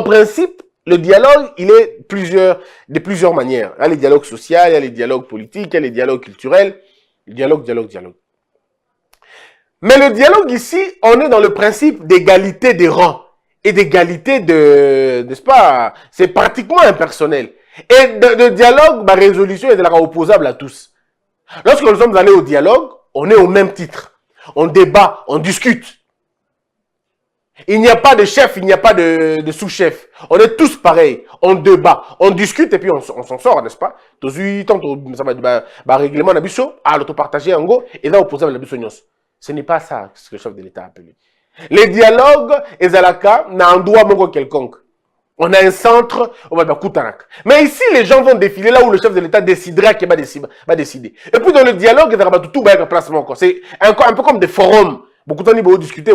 principe, le dialogue, il est de plusieurs manières. Il y a les dialogues sociaux, il y a les dialogues politiques, il y a les dialogues culturels. Dialogue. Mais le dialogue ici, on est dans le principe d'égalité des rangs et d'égalité de, n'est-ce pas, c'est pratiquement impersonnel. Et de dialogue, ma résolution est de la opposable à tous. Lorsque nous sommes allés au dialogue, on est au même titre. On débat, on discute. Il n'y a pas de chef, il n'y a pas de sous-chef. On est tous pareils. On débat, on discute et puis on s'en sort, n'est-ce pas? Ça va règlement d'abisso, à l'autopartager en gros, et là opposable à l'abisso. Ce n'est pas ça ce que le chef de l'État a appelé. Les dialogues, et Zalaka, n'a un droit mongo quelconque. On a un centre, on va faire Koutarak. Mais ici, les gens vont défiler là où le chef de l'État décidera qu'il va décider. Et puis dans le dialogue, tout va être placement. C'est un peu comme des forums. Beaucoup de temps, ils vont discuter,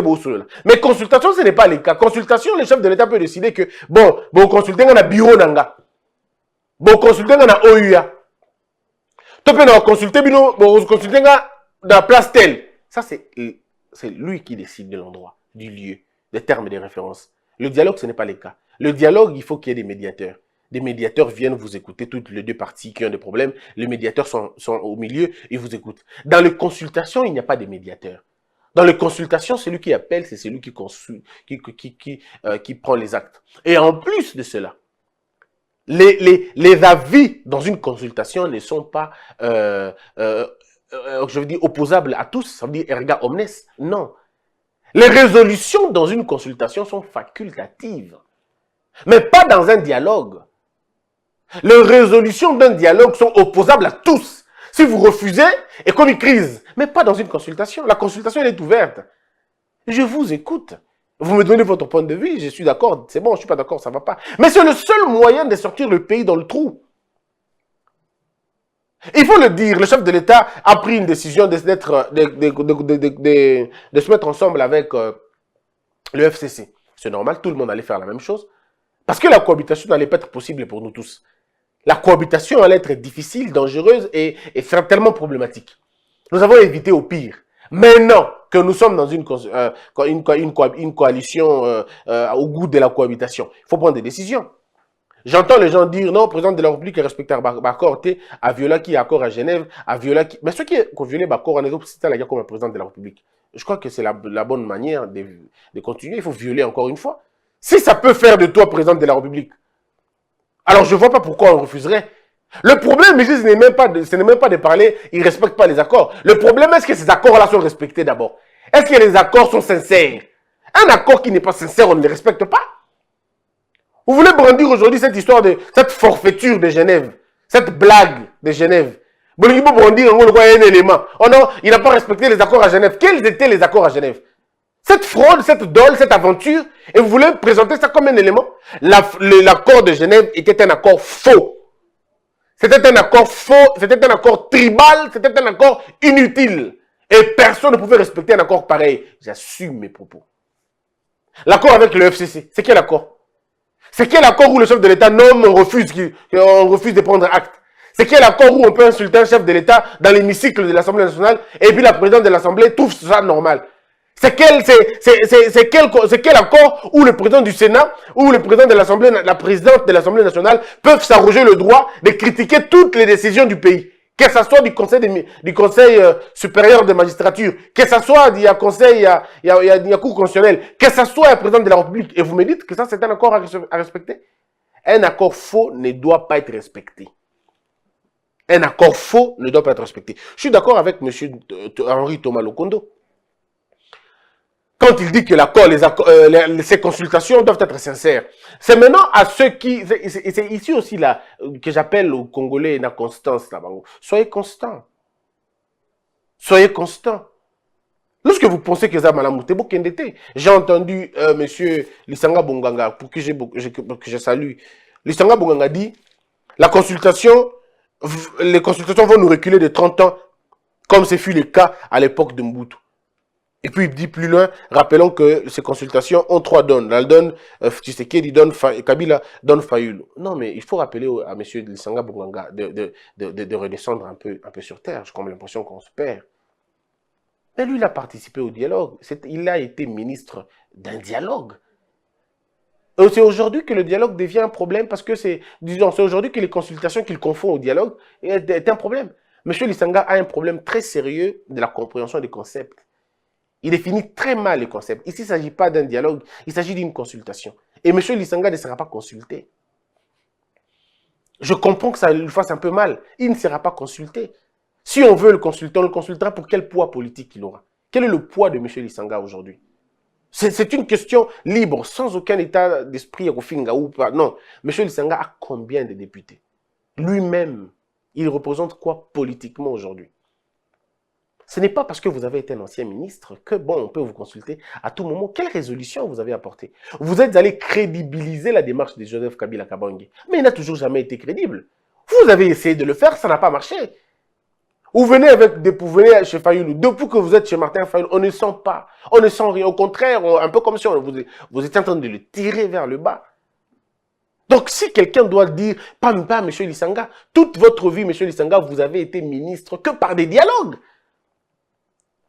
mais consultation, ce n'est pas le cas. Consultation, le chef de l'État peut décider que, bon consulter dans le bureau d'Anga. Bon consulter dans la OUA. Tu peux consulter dans la place telle. Ça, c'est lui qui décide de l'endroit, du lieu, des termes et des références. Le dialogue, ce n'est pas le cas. Le dialogue, il faut qu'il y ait des médiateurs. Des médiateurs viennent vous écouter, toutes les deux parties qui ont des problèmes. Les médiateurs sont au milieu et vous écoutent. Dans les consultations, il n'y a pas de médiateurs. Dans les consultations, celui qui appelle, c'est celui qui consulte, qui prend les actes. Et en plus de cela, les avis dans une consultation ne sont pas, je veux dire, opposables à tous. Ça veut dire erga omnes. Non. Les résolutions dans une consultation sont facultatives. Mais pas dans un dialogue. Les résolutions d'un dialogue sont opposables à tous. Si vous refusez, et comme une crise, mais pas dans une consultation. La consultation, elle est ouverte. Je vous écoute. Vous me donnez votre point de vue, je suis d'accord, c'est bon, je ne suis pas d'accord, ça ne va pas. Mais c'est le seul moyen de sortir le pays dans le trou. Il faut le dire, le chef de l'État a pris une décision de se mettre ensemble avec le FCC. C'est normal, tout le monde allait faire la même chose. Parce que la cohabitation n'allait pas être possible pour nous tous. La cohabitation allait être difficile, dangereuse et tellement problématique. Nous avons évité au pire. Maintenant que nous sommes dans une coalition au goût de la cohabitation, il faut prendre des décisions. J'entends les gens dire, non, le président de la République est respecté Bakor, à viola qui est accord à Genève, à viola qui... Mais ceux qui ont violé Bakor, on est cité la comme un président de la République. Je crois que c'est la bonne manière de continuer. Il faut violer encore une fois. Si ça peut faire de toi président de la République, alors je ne vois pas pourquoi on refuserait. Le problème ici, ce n'est même pas de parler, ils ne respectent pas les accords. Le problème, est-ce que ces accords-là sont respectés d'abord? Est-ce que les accords sont sincères? Un accord qui n'est pas sincère, on ne le respecte pas. Vous voulez brandir aujourd'hui cette histoire de cette forfaiture de Genève, cette blague de Genève. Vous voulez brandir un élément. Oh non, il n'a pas respecté les accords à Genève. Quels étaient les accords à Genève? Cette fraude, cette dole, cette aventure, et vous voulez présenter ça comme un élément? L'accord de Genève était un accord faux. C'était un accord faux, c'était un accord tribal, c'était un accord inutile. Et personne ne pouvait respecter un accord pareil. J'assume mes propos. L'accord avec le FCC, c'est quel accord? C'est quel accord où le chef de l'État nomme, on refuse de prendre acte? C'est quel accord où on peut insulter un chef de l'État dans l'hémicycle de l'Assemblée nationale et puis la présidente de l'Assemblée trouve ça normal? C'est quel accord où le président du Sénat, ou le président de l'Assemblée, la présidente de l'Assemblée nationale peuvent s'arroger le droit de critiquer toutes les décisions du pays, que ce soit du Conseil supérieur de magistrature, que ce soit du Conseil, il y a Cour constitutionnelle, que ce soit le président de la République. Et vous me dites que ça, c'est un accord à respecter? Un accord faux ne doit pas être respecté. Un accord faux ne doit pas être respecté. Je suis d'accord avec M. Henri Thomas Lokondo. Quand il dit que l'accord, ces consultations doivent être sincères. C'est maintenant à ceux qui... C'est ici aussi là que j'appelle aux Congolais la constance. Là, soyez constants. Soyez constants. Lorsque vous pensez que ça m'a Moutebo Kendete, j'ai entendu M. Lissanga Bonganga, pour que je salue. Lissanga Bonganga dit, les consultations vont nous reculer de 30 ans, comme ce fut le cas à l'époque de Mobutu. Et puis il dit plus loin, rappelons que ces consultations ont 3 donnes. Elle donne Tshisekedi, donne Kabila, donne Fayulu. Non, mais il faut rappeler à M. Lissanga Bonganga de redescendre un peu sur terre. J'ai comme l'impression qu'on se perd. Mais lui, il a participé au dialogue. Il a été ministre d'un dialogue. C'est aujourd'hui que le dialogue devient un problème parce que disons, c'est aujourd'hui que les consultations qu'il confond au dialogue est un problème. Monsieur Lissanga a un problème très sérieux de la compréhension des concepts. Il définit très mal les concepts. Ici, il ne s'agit pas d'un dialogue, il s'agit d'une consultation. Et monsieur Lissanga ne sera pas consulté. Je comprends que ça lui fasse un peu mal. Il ne sera pas consulté. Si on veut le consulter, on le consultera pour quel poids politique il aura. Quel est le poids de monsieur Lissanga aujourd'hui? C'est une question libre, sans aucun état d'esprit ou pas. Non. M. Lissanga a combien de députés? Lui-même, il représente quoi politiquement aujourd'hui? Ce n'est pas parce que vous avez été un ancien ministre que, bon, on peut vous consulter à tout moment. Quelle résolution vous avez apportée? Vous êtes allé crédibiliser la démarche de Joseph Kabila Kabange. Mais il n'a toujours jamais été crédible. Vous avez essayé de le faire, ça n'a pas marché. Vous venez chez Fayoulou. Depuis que vous êtes chez Martin Fayoulou, on ne sent pas. On ne sent rien. Au contraire, un peu comme si vous étiez en train de le tirer vers le bas. Donc, si quelqu'un doit dire, pas M. Lissanga, toute votre vie, M. Lissanga, vous avez été ministre que par des dialogues.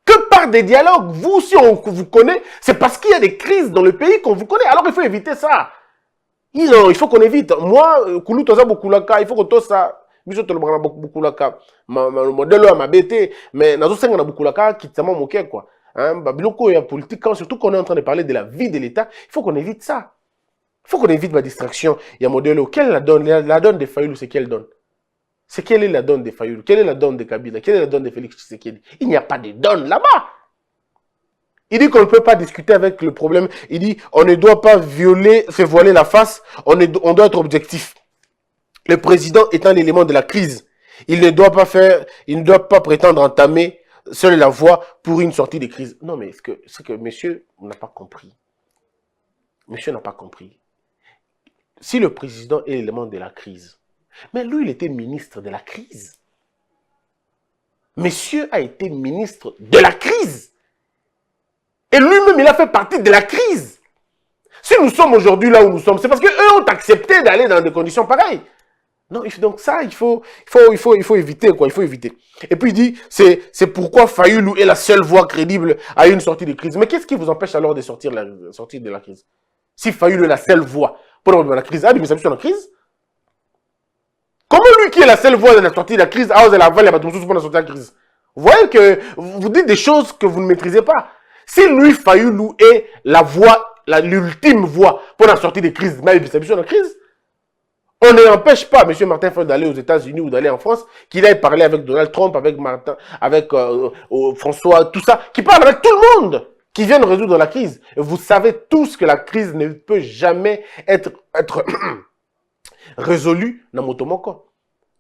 Que par des dialogues. Vous, si on vous connaît, c'est parce qu'il y a des crises dans le pays qu'on vous connaît. Alors, il faut éviter ça. Il faut qu'on évite. Moi, Koulou Toza Bokulaka, il faut que tout ça... biso tolobana bukulaka modèle ma BT mais nazo senga na bukulaka kitama moké quoi hein biloko ya politique quand surtout qu'on est en train de parler de la vie de l'État, il faut qu'on évite ça. Il faut qu'on évite ma distraction. Il y a modèle quelle la donne de Fayoulou, c'est quelle donne? C'est quelle est la donne de Fayoulou? Quelle est la donne de Kabila? Quelle est la donne de Félix Tshisekedi? Il n'y a pas de donne là-bas. Il dit qu'on ne peut pas discuter avec le problème. Il dit on ne doit pas se voiler la face, on doit être objectif. Le président étant l'élément de la crise, il ne doit pas prétendre entamer seule la voie pour une sortie de crise. Non, mais c'est que monsieur n'a pas compris. Monsieur n'a pas compris. Si le président est l'élément de la crise, mais lui, il était ministre de la crise. Monsieur a été ministre de la crise. Et lui-même, il a fait partie de la crise. Si nous sommes aujourd'hui là où nous sommes, c'est parce qu'eux ont accepté d'aller dans des conditions pareilles. Non, donc ça, il faut éviter, quoi. Il faut éviter. Et puis il dit, c'est pourquoi Fayoulou est la seule voie crédible à une sortie de crise. Mais qu'est-ce qui vous empêche alors de sortir de la crise? Si Fayoulou est la seule voie pour la crise, mais ça sur la crise? Comment lui qui est la seule voie de la sortie de la crise, pour la sortie de la crise? Vous voyez que vous dites des choses que vous ne maîtrisez pas. Si lui, Fayoulou, est la voie, l'ultime voie pour la sortie de crise, mais il sur la crise, on ne l'empêche pas, M. Martin Fayoulou, d'aller aux États-Unis ou d'aller en France, qu'il aille parler avec Donald Trump, avec François, tout ça, qui parle avec tout le monde, qui viennent résoudre la crise. Et vous savez tous que la crise ne peut jamais être résolue dans Motomoko.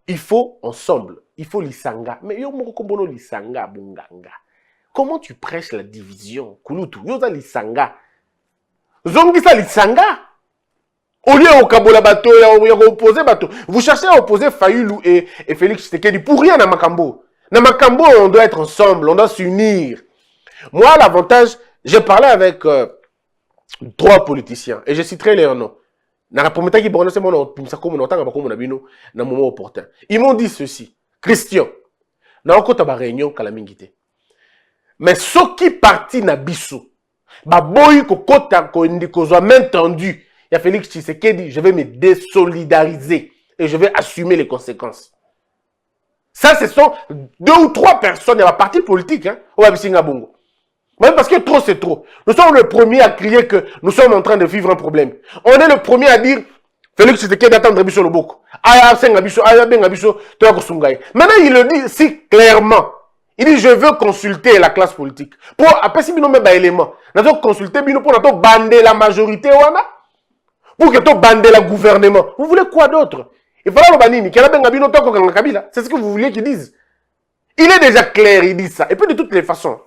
Il faut ensemble, il faut l'Isanga. Mais yo mokobono l'Isanga bunganga. Comment tu prêches la division? Kulutu, yo za l'Isanga. Zongisa l'Isanga. Au lieu au Kabola bateau, opposer bateau. Vous cherchez à opposer Fayoulou et Félix Tshisekedi pour rien à Makambo. Dans Makambo, on doit être ensemble, on doit s'unir. Moi, l'avantage, j'ai parlé avec 3 politiciens et je citerai les noms. Ils m'ont dit ceci. Christian, na okota ba réunion kalamingité. Mais ce qui parti na biso, ba boyi ko kota ko ndiko main tendue. Il y a Félix Tshisekedi, je vais me désolidariser et je vais assumer les conséquences. Ça, ce sont 2 ou 3 personnes, il y a un parti politique, hein, au Wabisinga Bongo. Même parce que trop, c'est trop. Nous sommes les premiers à crier que nous sommes en train de vivre un problème. On est le premier à dire, Félix Tshisekedi attendre Biso le Boko. Maintenant, il le dit si clairement. Il dit, je veux consulter la classe politique. Pour, après, si nous avons un élément, nous avons consulté pour bander la majorité, pour que tu bandes le gouvernement. Vous voulez quoi d'autre? Il faut le banini. C'est ce que vous vouliez qu'ils disent. Il est déjà clair, il dit ça. Et puis de toutes les façons,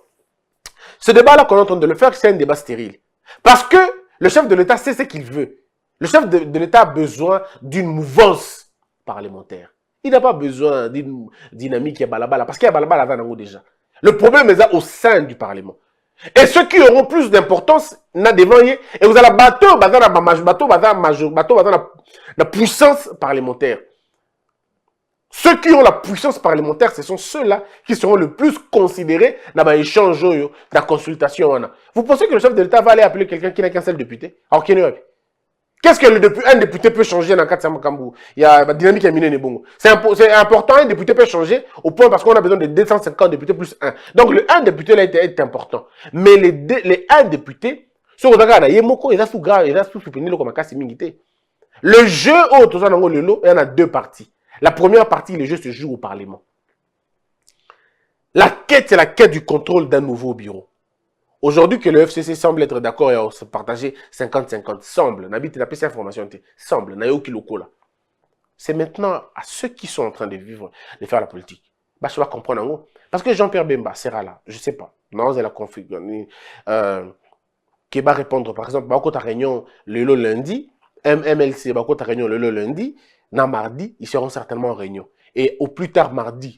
ce débat-là qu'on est en train de le faire, c'est un débat stérile. Parce que le chef de l'État sait ce qu'il veut. Le chef de l'État a besoin d'une mouvance parlementaire. Il n'a pas besoin d'une dynamique qui est balabala. Parce qu'il y a balabala avant déjà. Le problème est là au sein du Parlement. Et ceux qui auront plus d'importance, et vous allez la puissance parlementaire. Ceux qui ont la puissance parlementaire, ce sont ceux-là qui seront le plus considérés dans l'échange, dans la consultation. Vous pensez que le chef de l'État va aller appeler quelqu'un qui n'a qu'un seul député? Alors qu'il n'y a pas. Qu'est-ce que un député peut changer dans 4 Makambu? Il y a la dynamique à Mine Nebongo. C'est important, un député peut changer au point parce qu'on a besoin de 250 députés plus 1. Donc le 1 député là est important. Mais les 1 député, ce qu'on regarde, il y a beaucoup, il y a sous grave, il y a sous soutenu comme un cas similité. Le jeu, il y en a 2 parties. La première partie, le jeu se joue au Parlement. La quête, c'est la quête du contrôle d'un nouveau bureau. Aujourd'hui, que le FCC semble être d'accord et se partager 50-50, semble, n'habite la PC information, semble, n'a aucun local là. C'est maintenant à ceux qui sont en train de vivre, de faire la politique. Bah, je vais comprendre en gros. Parce que Jean-Pierre Bemba sera là, je ne sais pas. Non, c'est la configuration. Qui va répondre, par exemple, bah, ta réunion le lundi, MLC, bah, ta réunion le lundi, dans mardi, ils seront certainement en réunion. Et au plus tard mardi,